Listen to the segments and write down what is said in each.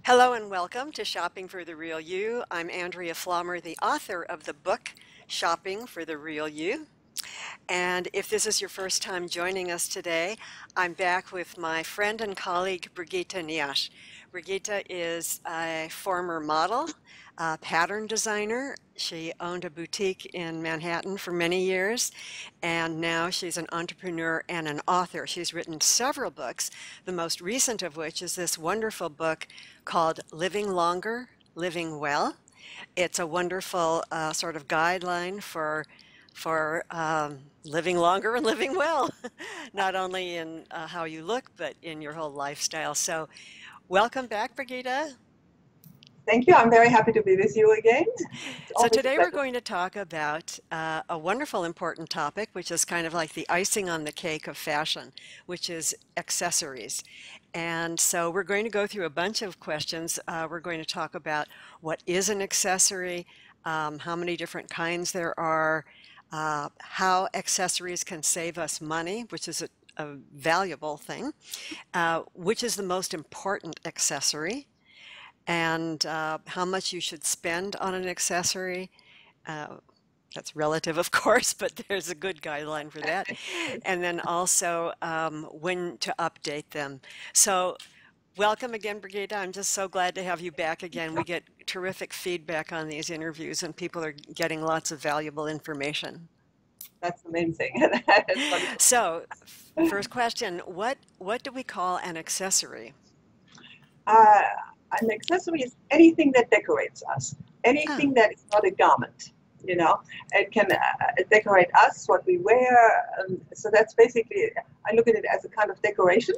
Hello and welcome to Shopping for the Real You. I'm Andrea Pflaumer, the author of the book Shopping for the Real You. And if this is your first time joining us today, I'm back with my friend and colleague Brigitte Nioche. Brigitte is a former model, pattern designer. She owned a boutique in Manhattan for many years, and now she's an entrepreneur and an author. She's written several books, the most recent of which is this wonderful book called Living Longer, Living Well. It's a wonderful sort of guideline for living longer and living well, not only in how you look, but in your whole lifestyle. So, welcome back, Brigitte. Thank you. I'm very happy to be with you again. It's So always a today we're pleasure. going to talk about a wonderful, important topic, which is kind of like the icing on the cake of fashion, which is accessories. And so we're going to go through a bunch of questions. We're going to talk about what is an accessory, how many different kinds there are, how accessories can save us money, which is a valuable thing, which is the most important accessory, and how much you should spend on an accessory. Uh, that's relative, of course, but there's a good guideline for that. And then also when to update them. So, welcome again, Brigitte. I'm just so glad to have you back again. We get terrific feedback on these interviews, and people are getting lots of valuable information. That's amazing. That's wonderful. So, first question, what do we call an accessory? Uh, an accessory is anything that decorates us, Ah, anything that is not a garment. You know, it can decorate us, what we wear. So that's basically, I look at it as a kind of decoration.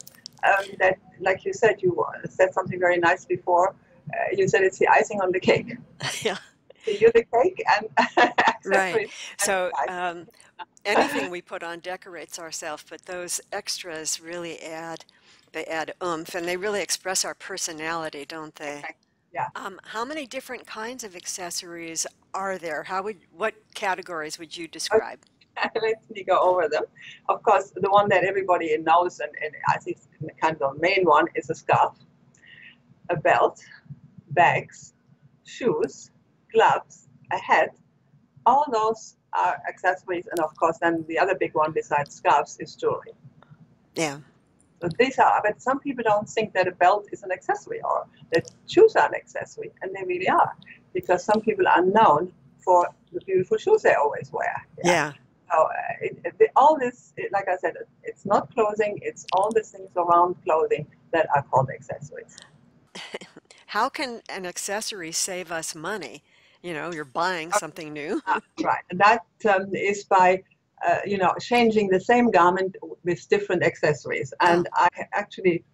That, like you said, you said something very nice before. You said it's the icing on the cake. yeah, So you're the cake, and right. accessories and So, the anything icing. we put on decorates ourselves, but those extras really they add oomph, and they really express our personality, don't they? Okay. Yeah. How many different kinds of accessories are there? What categories would you Okay. describe? Let me go over them. Of course, the one that everybody knows, and I think kind of the main one, is a scarf, a belt, bags, shoes, gloves, a hat. All those are accessories, and of course, then the other big one besides scarves is jewelry. Yeah. So these are, but some people don't think that a belt is an accessory or that shoes are an accessory, and they really are, because some people are known for the beautiful shoes they always wear. Yeah. Yeah. So all this, like I said, it's not clothing. It's all the things around clothing that are called accessories. How can an accessory save us money? You know, you're buying Okay. something new. Right, and that is by changing the same garment with different accessories. Oh, And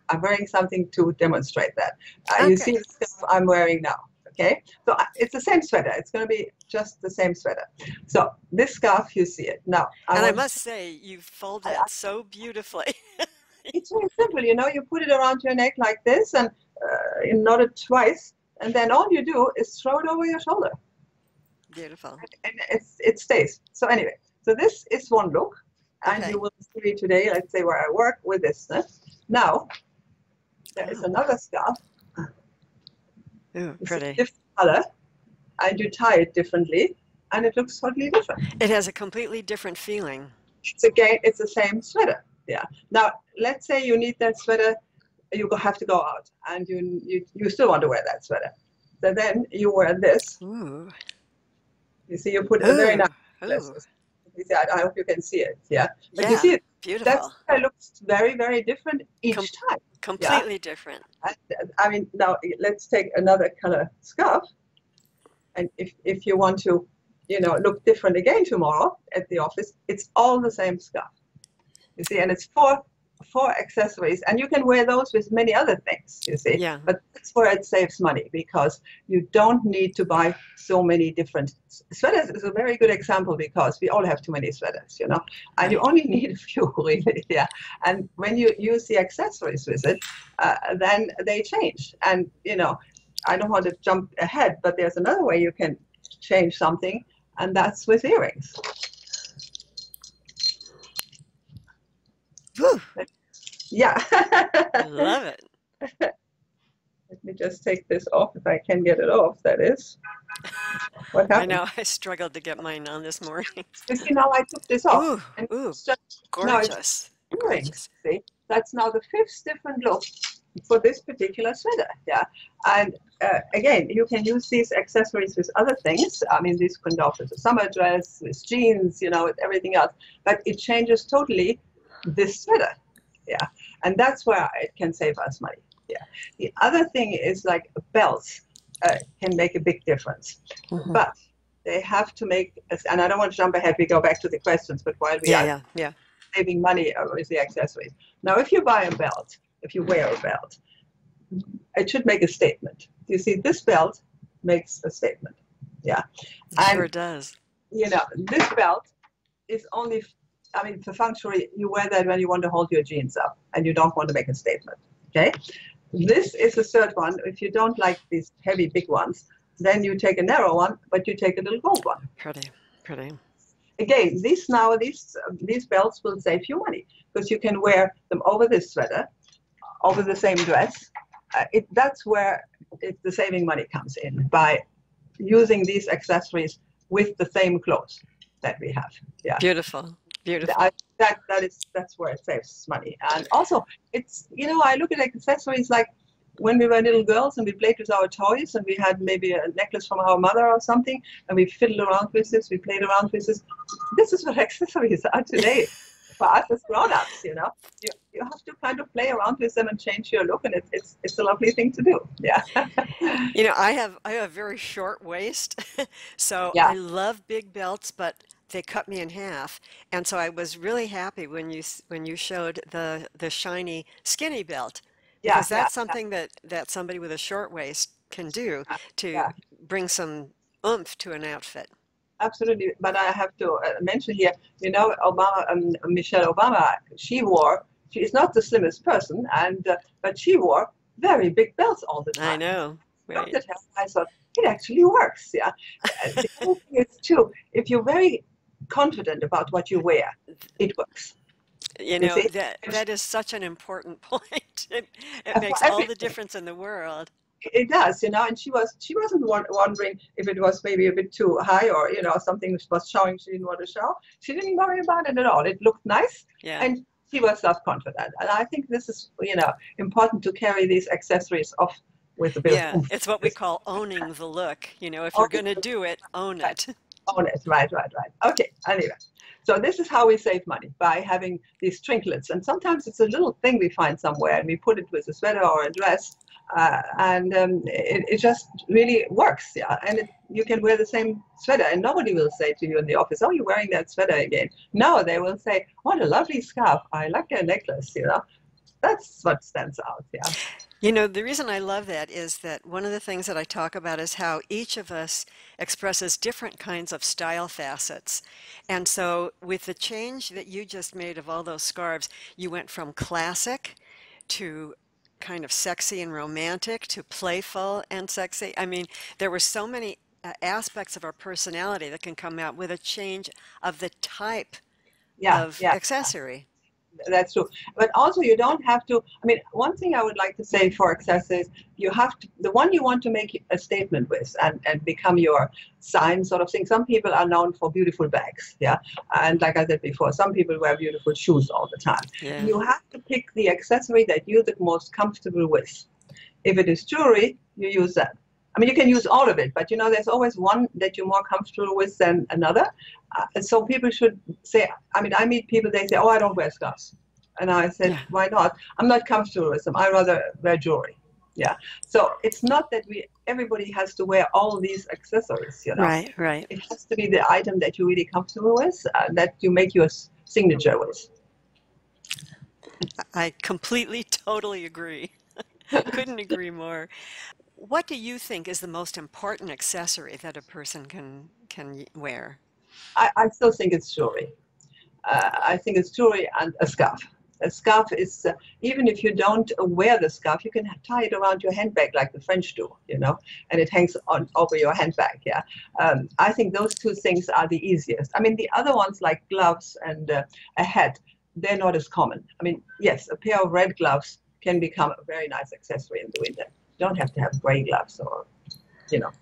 I'm wearing something to demonstrate that. You okay. see the stuff I'm wearing now. Okay, so it's the same sweater. It's going to be just the same sweater. So this scarf, you see it now. I And I want must say, you fold I, it so beautifully. It's very simple, you put it around your neck like this and you knot it twice, and then all you do is throw it over your shoulder, Beautiful. and it stays. So anyway, so this is one look, and you Okay. will see me today, let's say where I work with this. Now, there is Oh, another scarf. ooh, It's a pretty. different color, and you tie it differently, and it looks totally different. It has a completely different feeling. It's the same sweater. Yeah. Now, let's say you need that sweater, you have to go out, and you still want to wear that sweater. So then you wear this. Ooh, You see, you put a very nice ooh, ooh. glasses. You see, I hope you can see it. Yeah. But you Yeah, see, that beautiful. sweater looks very, very different Com each time. Yeah. completely different. I mean, now let's take another color scarf. And if you want to, look different again tomorrow at the office, it's all the same scarf. You see, and it's four accessories, and you can wear those with many other things, you see. Yeah. But that's where it saves money, because you don't need to buy so many different sweaters. Is a very good example, because we all have too many sweaters, and you Right. only need a few, really. Yeah. And when you use the accessories with it, then they change. And I don't want to jump ahead, but there's another way you can change something, and that's with earrings. Whew, Yeah. I love it. Let me just take this off if I can get it off, that is. What I happened? know I struggled to get mine on this morning. You see, now I took this off. Ooh, And ooh, it's just, now it's gorgeous, doing. gorgeous. See, that's now the fifth different look for this particular sweater. Yeah. And again, you can use these accessories with other things. I mean, these can go with a summer dress, with jeans, with everything else. But it changes totally this sweater. Yeah. And that's where it can save us money. Yeah. The other thing is like belts can make a big difference. Hmm. But they have to make, and I don't want to jump ahead, we go back to the questions, but while we Yeah, are yeah, yeah. saving money with the accessories. Now, if you buy a belt, if you wear a belt, it should make a statement. You see, this belt makes a statement. Yeah. It sure And, does. this belt is only, I mean, for functionary, you wear that when you want to hold your jeans up and you don't want to make a statement. Okay. This is the third one. If you don't like these heavy, big ones, then you take a narrow one, but you take a little gold one. Pretty, pretty. Again, these belts will save you money because you can wear them over this sweater, over the same dress. That's where the saving money comes in, by using these accessories with the same clothes that we have. Yeah, Beautiful, beautiful. that's where it saves money. And also, it's I look at accessories like when we were little girls and we played with our toys and we had maybe a necklace from our mother or something and we fiddled around with this, we played around with this. This is what accessories are today for us as grown-ups. You have to kind of play around with them and change your look, and it's a lovely thing to do. Yeah. I have a very short waist, so Yeah. I love big belts, but they cut me in half. And so I was really happy when you showed the shiny skinny belt, Yeah. because Yeah. that's something that somebody with a short waist can do to Yeah. bring some oomph to an outfit. Absolutely, but I have to mention here, Michelle Obama, she is not the slimmest person, and but she wore very big belts all the I time. know, I looked right? at her, I thought, it actually works, yeah. The other thing is too, if you're very confident about what you wear, it works, You you know, see? that is such an important point. It For makes all the everything. difference in the world. It does, and she wasn't wondering if it was maybe a bit too high or something was showing she didn't want to show. She didn't worry about it at all. It looked nice, Yeah. and she was self-confident. And I think this is important to carry these accessories off with a bit of Yeah, oomph. it's what we call owning the look. If you're Own going to do it, own it, it. own it. Right, right, right. Okay, anyway. So this is how we save money, by having these trinklets. And sometimes it's a little thing we find somewhere and we put it with a sweater or a dress, and it just really works. Yeah, and you can wear the same sweater and nobody will say to you in the office, oh, you're wearing that sweater again. No, they will say, what a lovely scarf. I like your necklace. That's what stands out. Yeah. The reason I love that is that one of the things that I talk about is how each of us expresses different kinds of style facets. And so with the change that you just made of all those scarves, you went from classic to kind of sexy and romantic to playful and sexy. I mean, there were so many aspects of our personality that can come out with a change of the type Yeah, of yeah. accessory. That's true. But also, you don't have to. I mean, one thing I would like to say for accessories, you have to, the one you want to make a statement with and become your sign sort of thing. Some people are known for beautiful bags, yeah. And like I said before, some people wear beautiful shoes all the time. Yeah. You have to pick the accessory that you're the most comfortable with. If it is jewelry, you use that. I mean, you can use all of it, but there's always one that you're more comfortable with than another. So people should say, I mean, I meet people, they say, oh, I don't wear scarves. And I said, Yeah. why not? I'm not comfortable with them. I rather wear jewelry. Yeah. So it's not that everybody has to wear all these accessories. Right, right. It has to be the item that you're really comfortable with, that you make your signature with. I completely, totally agree. Couldn't agree more. What do you think is the most important accessory that a person can wear? I still think it's jewelry. I think it's jewelry and a scarf. A scarf is, even if you don't wear the scarf, you can tie it around your handbag like the French do, and it hangs on over your handbag. Yeah, I think those two things are the easiest. I mean, the other ones like gloves and a hat, they're not as common. I mean, yes, a pair of red gloves can become a very nice accessory in the winter. don't have to have gray gloves or,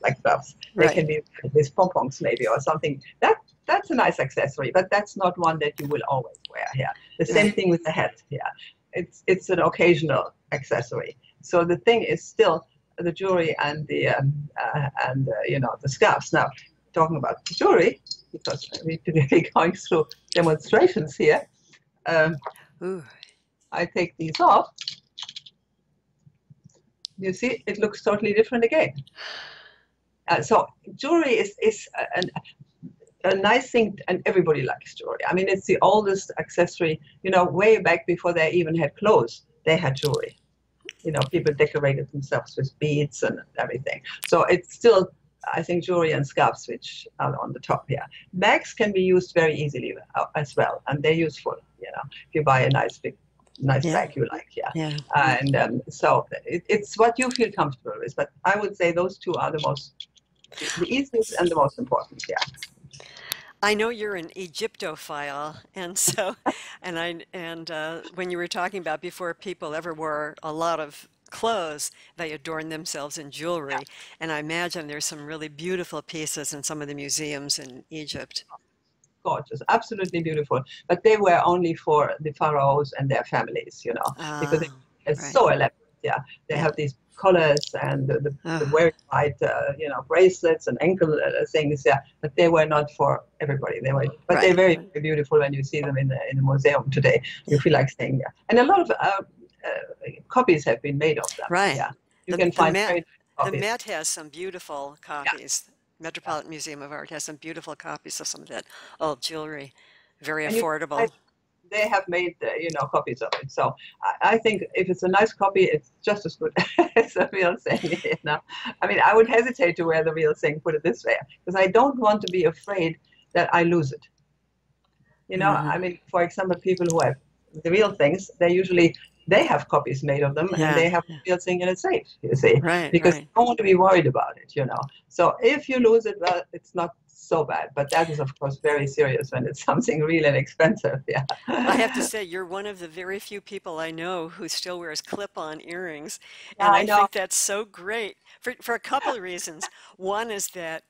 like gloves. They Right. can be with pom-poms maybe or something. That's a nice accessory, but that's not one that you will always wear here. The same Right. thing with the hat here. It's an occasional accessory. So the thing is still the jewelry and the scarves. Now, talking about jewelry, because we're typically going through demonstrations here, um, Ooh. I take these off. You see, it looks totally different again. So jewelry is a nice thing, and everybody likes jewelry. I mean, it's the oldest accessory, way back before they even had clothes, they had jewelry. People decorated themselves with beads and everything. So it's still, I think, jewelry and scarves which are on the top here. Bags can be used very easily as well, and they're useful, if you buy a nice Yeah. bag you like, yeah. Yeah. And so it's what you feel comfortable with, but I would say those two are the easiest and the most important, yeah. I know you're an Egyptophile, and so, when you were talking about before people ever wore a lot of clothes, they adorn themselves in Yeah. jewelry, and I imagine there's some really beautiful pieces in some of the museums in Egypt. Gorgeous, absolutely beautiful. But they were only for the pharaohs and their families, because Ah, it's right. so elaborate. Yeah, they Yeah. have these collars and the Ah, very tight, bracelets and ankle things. Yeah, but they were not for everybody. But they're right. very, Right. very beautiful when you see them in the museum today. You Yeah. feel like staying there. And a lot of copies have been made of them. Right. Yeah, you The can the find Met very nice the copies. Met has some beautiful Yeah, copies. yeah. Metropolitan Museum of Art has some beautiful copies of some of that old jewelry. Very And you affordable. they have made copies of it. So I think if it's a nice copy, it's just as good as a real thing. I mean, I would hesitate to wear the real thing. Put it this way, because I don't want to be afraid that I lose it. Hmm. I mean, for example, people who have the real things, they have copies made of them and Yeah. they have Yeah. the real thing in a safe, you see, Right. because you Right. don't want to be worried about it. So if you lose it, well, it's not so bad, but that is of course very serious when it's something real and expensive. Yeah. I have to say, you're one of the very few people I know who still wears clip-on earrings, Yeah, and I I know. think that's so great for a couple of reasons. One is that,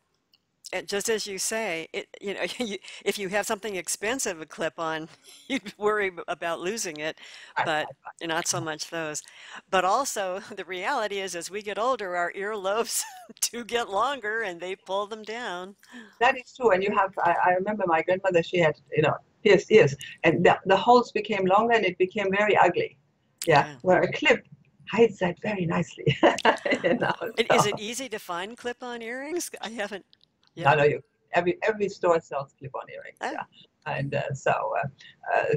just as you say, if you have something expensive, a clip-on, you'd worry about losing it, Right, but right, right. not so much those. But also, the reality is, as we get older, our earlobes do get longer, and they pull them down. That is true. And I remember my grandmother, she had, pierced ears, and the holes became longer and it became very ugly. Yeah, Yeah. where a clip hides that very nicely. you know, And is it so, easy to find clip-on earrings? I haven't. no, Yeah. no, every store sells clip-on earrings. Oh, Yeah. And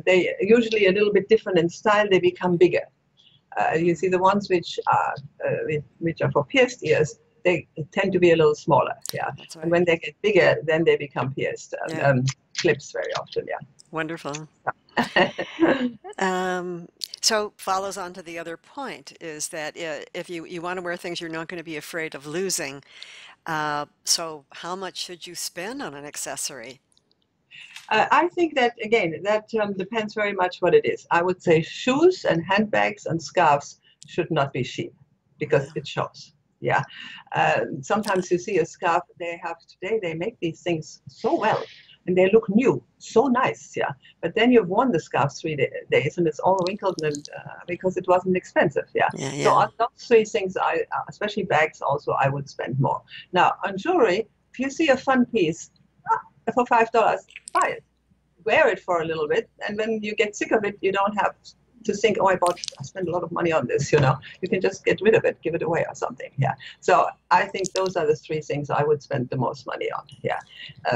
they usually a little bit different in style. They become bigger. You see the ones which are for pierced ears, they tend to be a little smaller, yeah. that's And right. when they get bigger, then they become pierced Yeah. clips very often, Wonderful. yeah. Um, so follows on to the other point is that if you want to wear things you're not going to be afraid of losing, so how much should you spend on an accessory? I think that again, that depends very much what it is. I would say shoes and handbags and scarves should not be cheap because Yeah. it shows. Yeah. Sometimes you see a scarf they make these things so well and they look new, so nice. Yeah. But then you've worn the scarf 3 days and it's all wrinkled and because it wasn't expensive. Yeah. Yeah, So yeah. on those three things, especially bags, also I would spend more. Now on jewelry, if you see a fun piece, for $5, buy it, wear it for a little bit, and when you get sick of it, you don't have to think, oh, I spent a lot of money on this. You can just get rid of it, give it away or something. Yeah. So I think those are the three things I would spend the most money on. Yeah.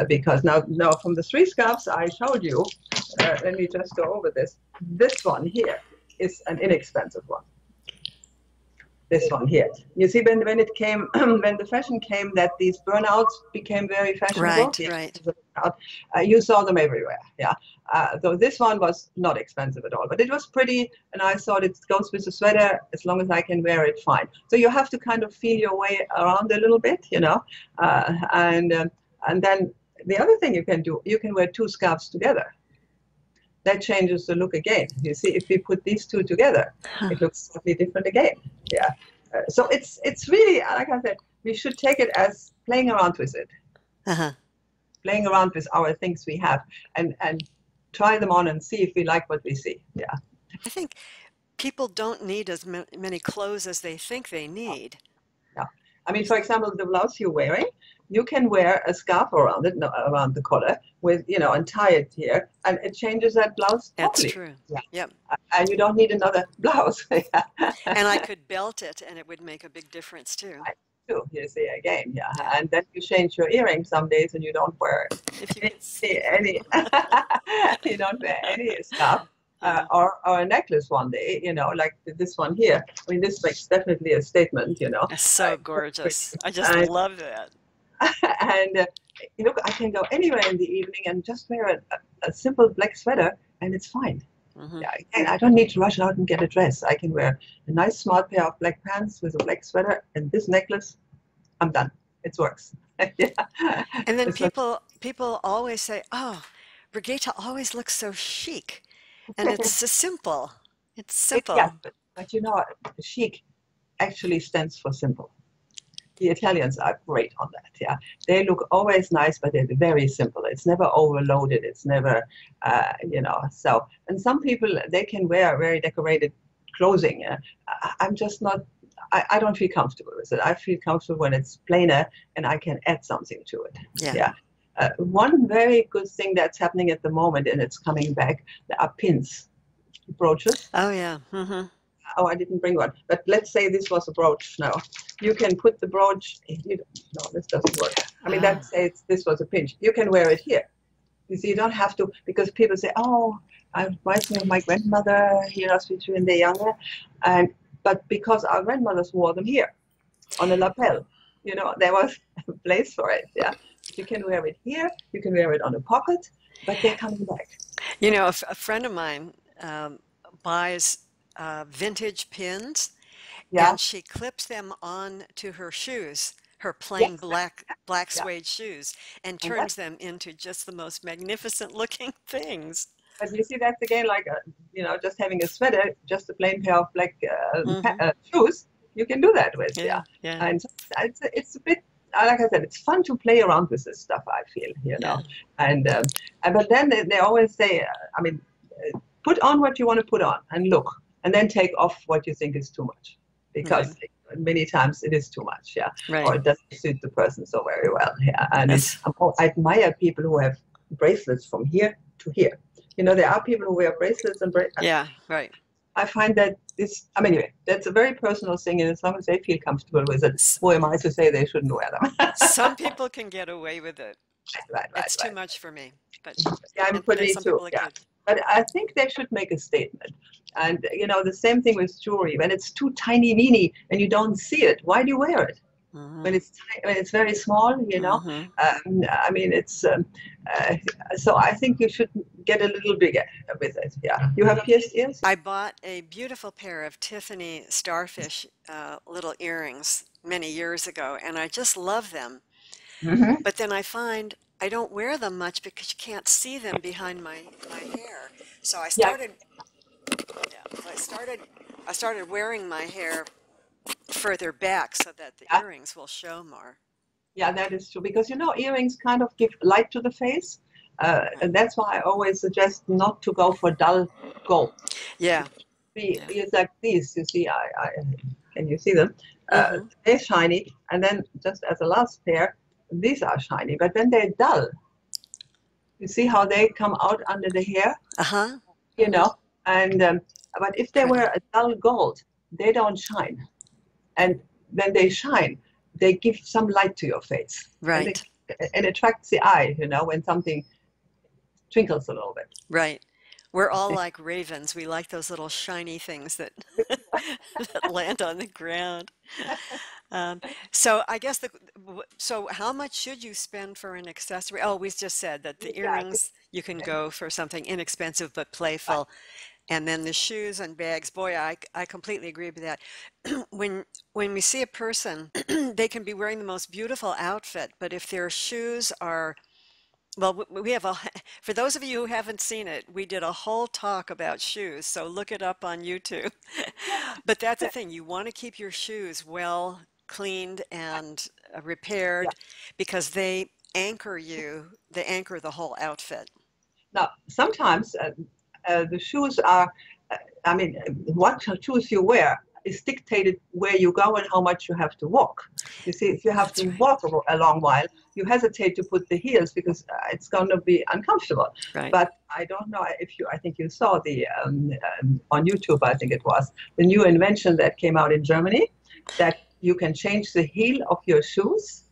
Because now from the three scarves I showed you, let me just go over this. This one here is an inexpensive one. This one here. You see, when it came, when the fashion came, that these burnouts became very fashionable. Right, Yeah, right. you saw them everywhere. Yeah. So this one was not expensive at all, but it was pretty, and I thought it goes with the sweater. As long as I can wear it, fine. So you have to kind of feel your way around a little bit, and then the other thing you can do, you can wear two scarves together. That changes the look again. You see, if we put these two together, Huh. it looks slightly different again. Yeah. So it's really, like I said, we should take it as playing around with it, Uh-huh. playing around with our things we have, and try them on and see if we like what we see. Yeah. I think people don't need as many clothes as they think they need. Yeah. I mean, for example, the blouse you're wearing, you can wear a scarf around it, no, around the collar, with, and tie it here, and it changes that blouse That's totally. true. Yeah. Yep. And you don't need another blouse. Yeah. And I could belt it and it would make a big difference too. I do, you see, again, yeah. Yeah. And then you change your earrings some days and you don't wear If you could see. any you don't wear any scarf. Uh-huh. Or a necklace one day, like this one here. I mean, this makes definitely a statement. It's so gorgeous. I just And love that. and I can go anywhere in the evening and just wear a simple black sweater and it's fine. Hmm. Yeah, and I don't need to rush out and get a dress. I can wear a nice smart pair of black pants with a black sweater and this necklace. I'm done. It works. Yeah. And then It's not- people always say, "Oh, Brigitte always looks so chic." And it's so simple. It's yeah, simple. but chic actually stands for simple. The Italians are great on that. Yeah, they look always nice, but they're very simple. It's never overloaded. It's never, So, and some people they can wear very decorated clothing. I'm just not. I don't feel comfortable with it. I feel comfortable when it's plainer and I can add something to it. Yeah. Yeah. One very good thing that's happening at the moment, and it's coming back, there are pins, brooches. Oh yeah. Hmm. Oh, I didn't bring one. But let's say this was a brooch now. You can put the brooch, no, this doesn't work. I mean, Ah. let's say this was a pinch. You can wear it here. You see, you don't have to, because people say, oh, it reminds me of my grandmother, especially when they're younger. But because our grandmothers wore them here on a lapel, there was a place for it. Yeah. You can wear it here. You can wear it on a pocket, but they're coming back. A friend of mine buys vintage pins, Yeah. and she clips them on to her shoes, her plain Yes. black Yeah. suede shoes, and And that turns them into just the most magnificent looking things. But you see, that's again like, just having a sweater, just a plain pair of black Hmm. shoes. You can do that with, yeah. Yeah, yeah, And it's a bit, like I said, it's fun to play around with this stuff, I feel. yeah. And but then they always say, I mean, put on what you want to put on and look, and then take off what you think is too much, Right, because many times it is too much, yeah, right. or it doesn't suit the person so very well, yeah. And Yes. I admire people who have bracelets from here to here. There are people who wear bracelets and Yeah, right. I find that I mean, anyway, that's a very personal thing, and as long as they feel comfortable with it, S- who am I to say they shouldn't wear them? Some people can get away with it. Right, It's too right. much for me, but Yeah, I'm for and me some too. people are Yeah, good. but I think they should make a statement. And the same thing with jewelry. When it's too tiny, weeny, and you don't see it, why do you wear it? Hmm. When it's very small. Hmm. I mean, it's so I think you should get a little bigger with it. Yeah, you have pierced ears. I bought a beautiful pair of Tiffany starfish little earrings many years ago, and I just love them. Hmm. But then I find I don't wear them much because you can't see them behind my hair. So I Yeah, started, yeah, I started wearing my hair further back so that the yeah, earrings will show more. yeah, that is true. Because earrings kind of give light to the face, Right. and that's why I always suggest not to go for dull gold. Yeah. Yeah. It's like these. You see, can you see them? Mm-hmm. They're shiny, and then just as a last pair, these are shiny, but then they're dull. You see how they come out under the hair, Uh-huh. you Mm-hmm. know? And but if they were Pretty. a dull gold, they don't shine. And when they shine, they give some light to your face, and Right. it attracts the eye, when something twinkles a little bit. Right. We're all like ravens. We like those little shiny things that that land on the ground. Um, so I guess so how much should you spend for an accessory? Oh, we just said that the Yeah, earrings you can okay. go for something inexpensive but Right. playful, and then the shoes and bags. Boy, I completely agree with that. When when we see a person, they can be wearing the most beautiful outfit, but if their shoes are Well, we have a, for those of you who haven't seen it, we did a whole talk about shoes, so look it up on YouTube. But that's the thing, you want to keep your shoes well cleaned and Yeah. repaired because they anchor the whole outfit. Now, sometimes the shoes are, uh, I mean, what shoes you wear is dictated where you go and how much you have to walk. You see, if you have That's to right. walk a long while, you hesitate to put the heels because it's going to be uncomfortable. Right. But I don't know if you, I think you saw the, on YouTube, I think it was, the new invention that came out in Germany that you can change the heel of your shoes.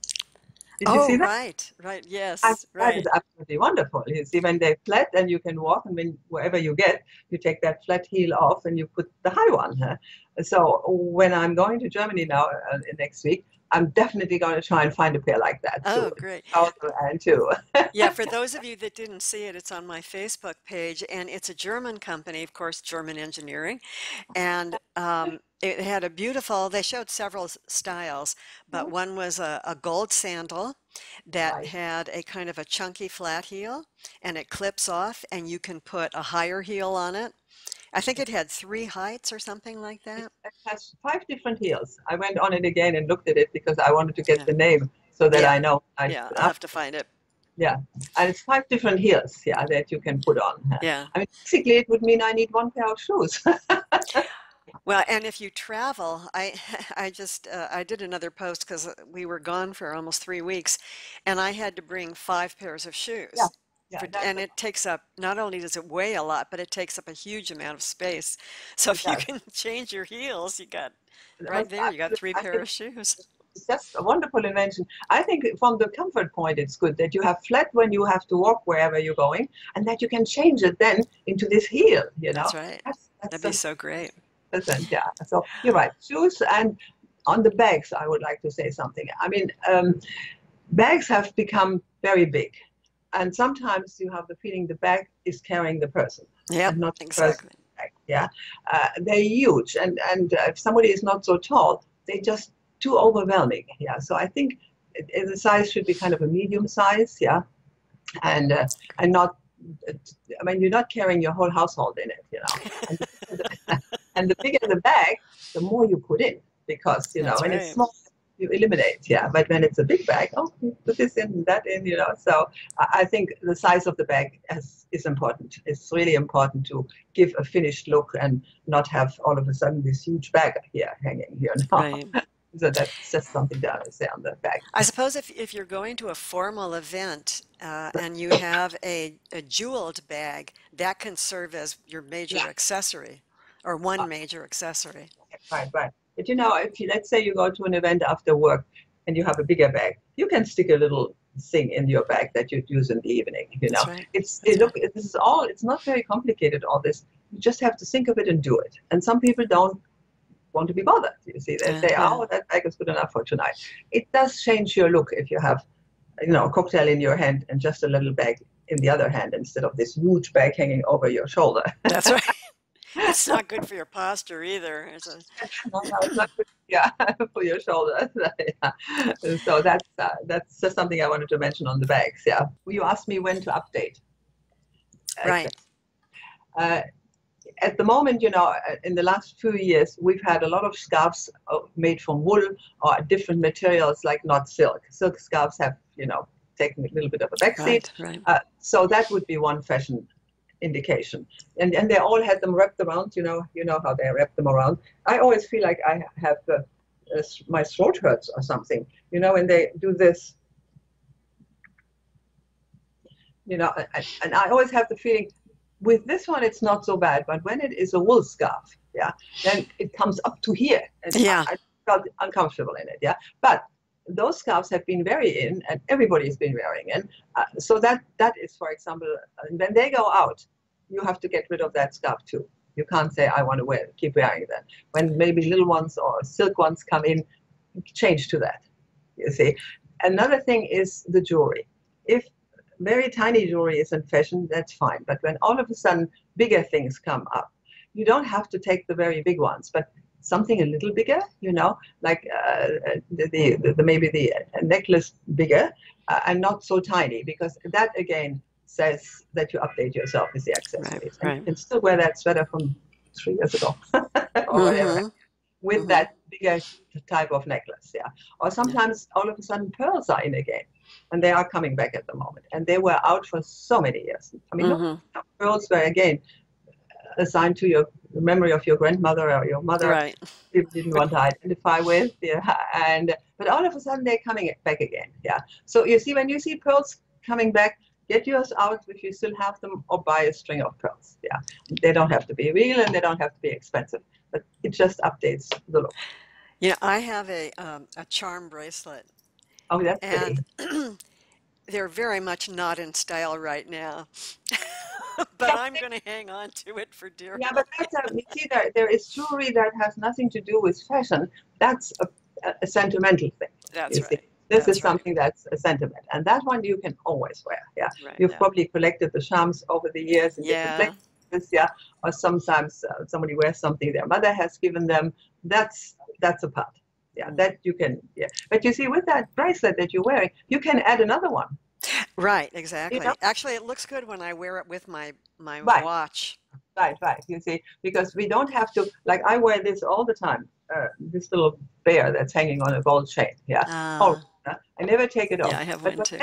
Did you see Oh, that? right, right, I, yes, that is right. absolutely wonderful. You see, when they're flat and you can walk, and when wherever you get, you take that flat heel off and you put the high one. Huh? So when I'm going to Germany now next week, I'm definitely going to try and find a pair like that too. Oh, great. 2002. Yeah, for those of you that didn't see it, it's on my Facebook page, and it's a German company, of course, German engineering, and it had a beautiful, they showed several styles, but one was a gold sandal that Right. had a kind of a chunky flat heel, and it clips off, and you can put a higher heel on it. I think it had three heights or something like that. It has 5 different heels. I went on it again and looked at it because I wanted to get Yeah, the name so that yeah, I know. yeah, I'll have to find it. Yeah, and it's 5 different heels, yeah, that you can put on. Yeah. I mean, basically, it would mean I need one pair of shoes. Well, and if you travel, I did another post because we were gone for almost 3 weeks, and I had to bring 5 pairs of Yeah, shoes. yeah, that's And it takes up, not only does it weigh a lot, but it takes up a huge amount of space. So it if you does. can change your heels, you got That right was there, you got absolutely, three I pair think of shoes. it's just a wonderful invention. I think from the comfort point, it's good that you have flat when you have to walk wherever you're going, and that you can change it then into this heel. That's right. That's That'd be just so great. pleasant. Yeah. So you're right. Shoes and on the bags, I would like to say something. I mean, bags have become very big, and sometimes you have the feeling the bag is carrying the person Yep, and not the person. exactly. Bag. Yeah, they're huge, and if somebody is not so tall, they just too overwhelming. Yeah, so I think the size should be kind of a medium size. Yeah, and not. I mean, you're not carrying your whole household in it, And and the bigger the bag, the more you put in because That's when it's right. small, you eliminate. Yeah, but when it's a big bag, oh, you put this in, that in. So I think the size of the bag is important. It's really important to give a finished look and not have all of a sudden this huge bag here hanging here now. Right. So that's just something that I would say on the bag. I suppose if you're going to a formal event and you have a jeweled bag, that can serve as your Yeah. major accessory or one major accessory. Right, right. But if you let's say you go to an event after work and you have a bigger bag, you can stick a little thing in your bag that you'd use in the evening. That's right. That's It, look, right. this is all. It's not very complicated. All this, you just have to think of it and do it. And some people don't want to be bothered. You see, they say, Yeah. "Oh, that bag is good enough for tonight." It does change your look if you have, a cocktail in your hand and just a little bag in the other hand instead of this huge bag hanging over your shoulder. That's right. It's not good for your posture either. No, no, it's not good. Yeah, for your shoulders. Yeah. So that's just something I wanted to mention on the bags. Yeah. You asked me when to update. Right. Exactly. Uh, at the moment, in the last few years, we've had a lot of scarves made from wool or different materials like not silk. Silk scarves have, taken a little bit of a backseat. Right. Right. So that would be one fashion indication. And they all had them wrapped around, you know how they wrap them around. I always feel like I have my throat hurts or something, when they do this, and I always have the feeling with this one it's not so bad, but when it is a wool scarf, yeah, then it comes up to here, and Yeah. I felt uncomfortable in it, yeah. But those scarves have been very in, and everybody's been wearing it. So that is, for example, when they go out, you have to get rid of that scarf too. You can't say I want to keep wearing that. When maybe little ones or silk ones come in, change to that. You see. Another thing is the jewelry. If very tiny jewelry is in fashion, that's fine. But when all of a sudden bigger things come up, you don't have to take the very big ones, but something a little bigger, like maybe the necklace bigger, and not so tiny, because that again says that you update yourself with the Right, accessories, and you right. can still wear that sweater from 3 years ago or whatever, Mm-hmm. with Mm-hmm. that bigger type of necklace, yeah. Or Yeah. sometimes all of a sudden pearls are in again, and they are coming back at the moment, and they were out for so many years. I mean, look, Mm-hmm. pearls were again assigned to your memory of your grandmother or your mother. Right. People didn't want to identify with, yeah. And but all of a sudden they're coming back again, yeah. So you see, when you see pearls coming back, get yours out if you still have them, or buy a string of pearls. Yeah, they don't have to be real and they don't have to be expensive, but it just updates the look. I have a charm bracelet, Oh, that's and pretty. they're very much not in style right now, but I'm going to hang on to it for dear Yeah, but life. that's you see, there is jewelry that has nothing to do with fashion. That's a sentimental thing. That's You see, right. this is That's right. something that's a sentiment, and that one you can always wear. Yeah, Right. you've Yeah. probably collected the charms over the years in different Yeah. places. Yeah, or sometimes somebody wears something their mother has given them. That's a part. Yeah, Mm. that you can. Yeah, but you see, with that bracelet that you're wearing, you can add another one. Right. You know, Exactly. Actually, it looks good when I wear it with my right. watch. Right, right. You see, because we don't have to, like, I wear this all the time. This little bear that's hanging on a gold chain. Yeah. Oh, Uh, I never take it yeah, off. I have But one too.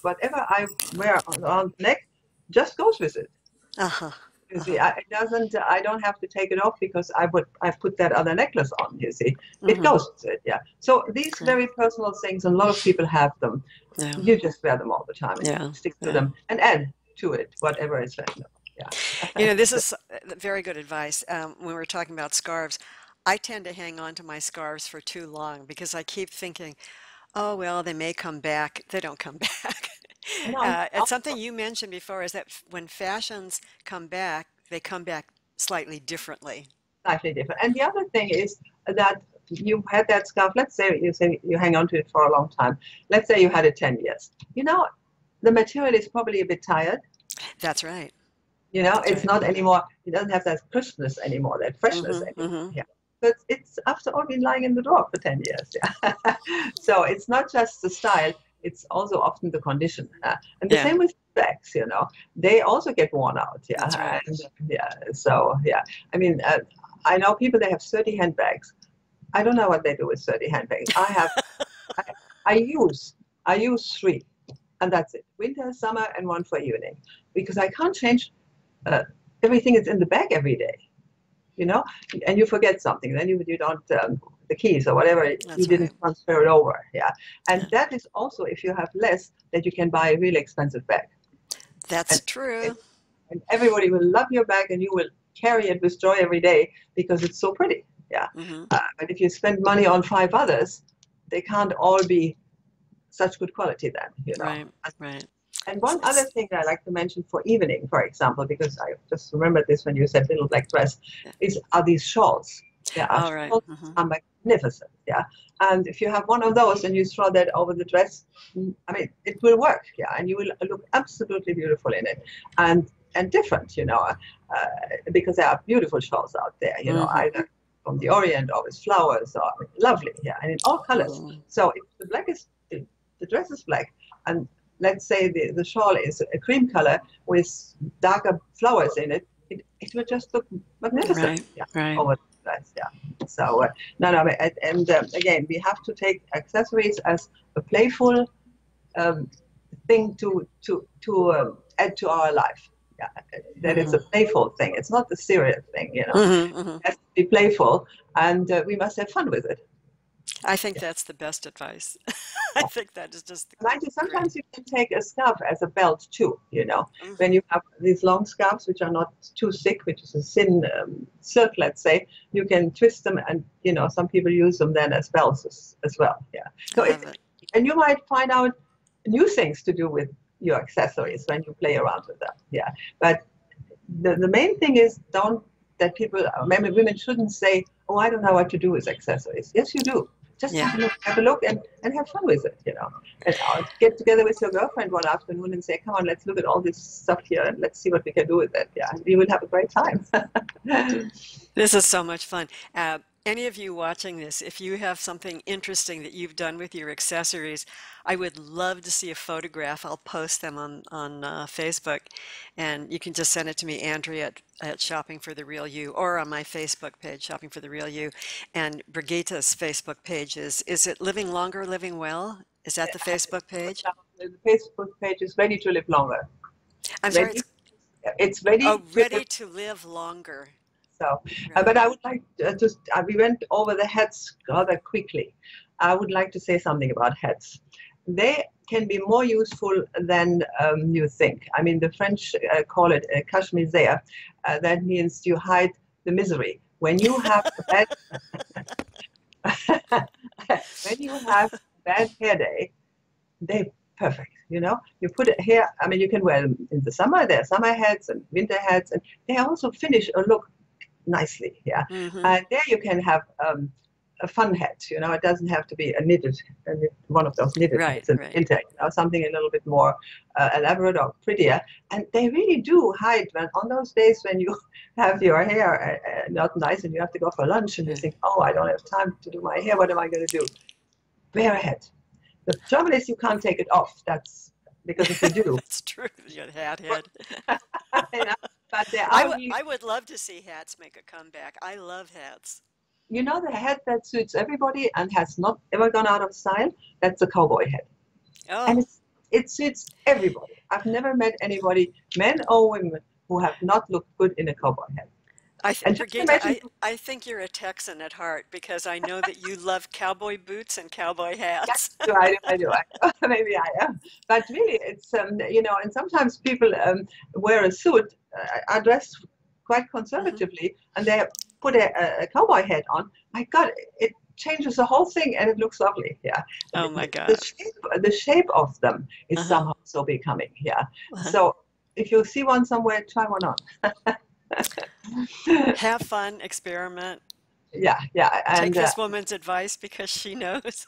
whatever I wear on the neck, just goes with it. Uh-huh. You see, Uh-huh. it doesn't. I don't have to take it off because I've put that other necklace on. You see, it Mm-hmm. goes with it. Yeah. So these Yeah. very personal things, and a lot of people have them. Yeah. You just wear them all the time and Yeah. stick to Yeah. them and add to it whatever is fashionable. Yeah. This is very good advice. When we're talking about scarves, I tend to hang on to my scarves for too long because I keep thinking, oh, well, they may come back. They don't come back. No, And something you mentioned before is that when fashions come back, they come back slightly differently. slightly different. And the other thing is that you had that scarf. Let's say you hang on to it for a long time. Let's say you had it 10 years. The material is probably a bit tired. That's right. That's It's right. not anymore. It doesn't have that crispness anymore, that freshness Mm-hmm. anymore. Mm-hmm. Yeah. But it's after all been lying in the drawer for 10 years. Yeah. So it's not just the style, it's also often the condition. And the Yeah, same with bags, they also get worn out. that's Yeah. right. And yeah. So, yeah. I mean, I know people, they have 30 handbags. I don't know what they do with 30 handbags. I, I use three, and that's it. Winter, summer, and one for evening, because I can't change uh, everything is in the bag every day, you know, and you forget something, then you don't the keys or whatever, you That's didn't right. transfer it over, yeah. And Yeah, that is also, if you have less, that you can buy a really expensive bag, that's and true. and everybody will love your bag, and you will carry it with joy every day because it's so pretty, yeah. Mm-hmm. But if you spend money on five others, they can't all be such good quality then. Right, right. And S- one other s- thing that I like to mention for evening, for example, because I just remembered this when you said little black dress, yeah. are these shawls. Yeah, our All right. shawls Mm-hmm. are magnificent. Yeah, and if you have one of those and you throw that over the dress, I mean, it will work. Yeah, and you will look absolutely beautiful in it, and different. Because there are beautiful shawls out there. Mm-hmm. Either from the Orient or with flowers or lovely. Yeah, and in all colors. Mm-hmm. So if the dress is black, and let's say the shawl is a cream color with darker flowers in it, it will just look magnificent. Right, Yeah, right. over the dress. Yeah. So no, and again, we have to take accessories as a playful um, thing to add to our life. Yeah, that it's Mm-hmm. a playful thing. It's not a serious thing. Mm-hmm. Mm-hmm. It has to be playful, and we must have fun with it. I think Yeah. that's the best advice. I think that is just Mind you, great. sometimes you can take a scarf as a belt too. When Mm-hmm. you have these long scarves, which are not too thick, which is a thin silk, let's say, you can twist them, and some people use them then as belts as well. Yeah. I So love it. and you might find out new things to do with your accessories when you play around with them. Yeah. But the main thing is, don't that people, maybe women shouldn't say, oh, I don't know what to do with accessories. Yes, you do. Just Yeah. have a look, and have fun with it. And get together with your girlfriend one afternoon and say, come on, let's look at all this stuff here and let's see what we can do with it. Yeah, and you will have a great time. This is so much fun. Any of you watching this, if you have something interesting that you've done with your accessories, I would love to see a photograph. I'll post them on Facebook, and you can just send it to me, Andrea at Shopping for the Real You, or on my Facebook page, Shopping for the Real You. And Brigitte's Facebook page is it Living Longer, Living Well? Is that the Facebook page? The Facebook page is ready to live longer. I'm sorry, Ready, it's ready oh, to live. Ready to Live Longer. So, but Right. I would like just we went over the hats rather quickly. I would like to say something about hats. They can be more useful than you think. I mean, the French call it cache-misère. That means you hide the misery. When you have a bad, when you have a bad hair day, they're perfect. You put it here. I mean, you can wear them in the summer. There are summer hats and winter hats, and they also finish a look nicely. Yeah, Mm-hmm. and there you can have a fun hat. It doesn't have to be one of those knitted Right, hats in right. winter. Something a little bit more elaborate or prettier. And they really do hide when on those days when you have your hair not nice and you have to go for lunch and you think, oh, I don't have time to do my hair. What am I going to do? Wear a hat. The trouble is you can't take it off. That's because if you do, That's true. You got hat head. you know, but there are I would love to see hats make a comeback. I love hats. the hat that suits everybody and has not ever gone out of style. That's a cowboy hat, and Oh, it suits everybody. I've never met anybody, men or women, who have not looked good in a cowboy hat. And just Brigitte, imagine, I think you're a Texan at heart because I know that you love cowboy boots and cowboy hats. maybe I am, but really, it's and sometimes people wear a suit, are dressed quite Hmm. conservatively, and they put a cowboy hat on. My God, it changes the whole thing, and it looks lovely. Yeah, Oh my the God. shape of them is Uh-huh. somehow so becoming. Yeah, Uh-huh. so if you see one somewhere, try one on. Have fun, experiment. Yeah, yeah, Take and this woman's advice because she knows.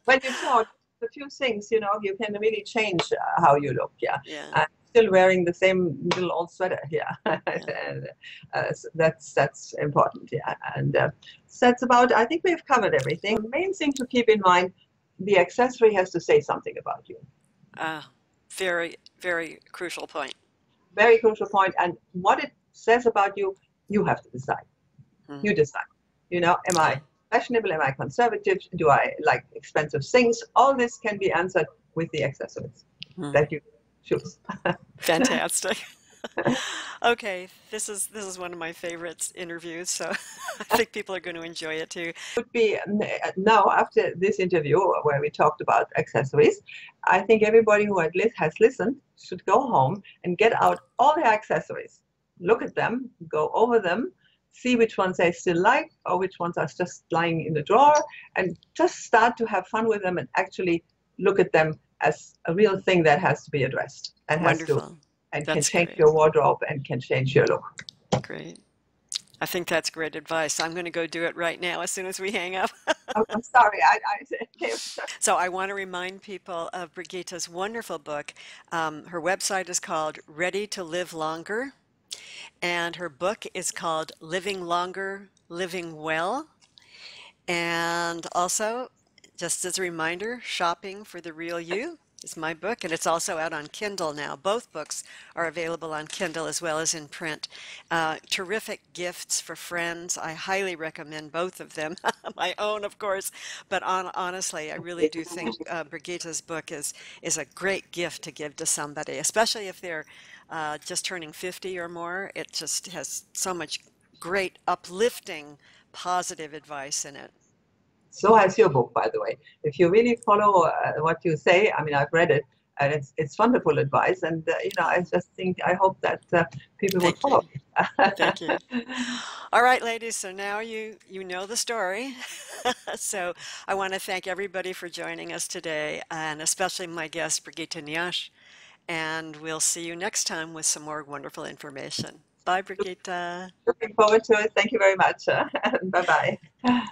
when you try a few things, you can really change how you look. Yeah, Yeah, I'm still wearing the same little old sweater here, yeah. and so that's important. Yeah, and so that's about. I think we've covered everything. The main thing to keep in mind: the accessory has to say something about you. Uh, Very, very crucial point. Very crucial point. And what it says about you, you have to decide. Mm. You decide. Am Yeah. I fashionable? Am I conservative? Do I like expensive things? All this can be answered with the accessories Mm. that you choose. Fantastic. Okay, this is one of my favorites interviews, so I think people are going to enjoy it too. Would be now after this interview where we talked about accessories, I think everybody who has listened should go home and get out all their accessories, look at them, go over them, see which ones they still like or which ones are just lying in the drawer, and just start to have fun with them and actually look at them as a real thing that has to be addressed and has to Wonderful. and can That's change great. your wardrobe and can change your look. Great. I think that's great advice. I'm going to go do it right now as soon as we hang up. Oh, I'm sorry, I So I want to remind people of Brigitte's wonderful book. Her website is called Ready to Live Longer, and her book is called Living Longer, Living Well. And also, just as a reminder, Shopping for the Real You is my book, and it's also out on Kindle now. Both books are available on Kindle as well as in print. Terrific gifts for friends. I highly recommend both of them. My own, of course, but honestly, I really do think Brigitte's book is a great gift to give to somebody, especially if they're just turning 50 or more. It just has so much great, uplifting, positive advice in it. So has your book, by the way. If you really follow what you say, I mean, I've read it, and it's wonderful advice. And I Oh, just think I hope that people will thank you. follow Thank you. it. All right, ladies, so now you know the story. So I want to thank everybody for joining us today, and especially my guest, Brigitte Nioche. And we'll see you next time with some more wonderful information. Bye, Brigitte. Looking forward to it. Thank you very much. Bye bye.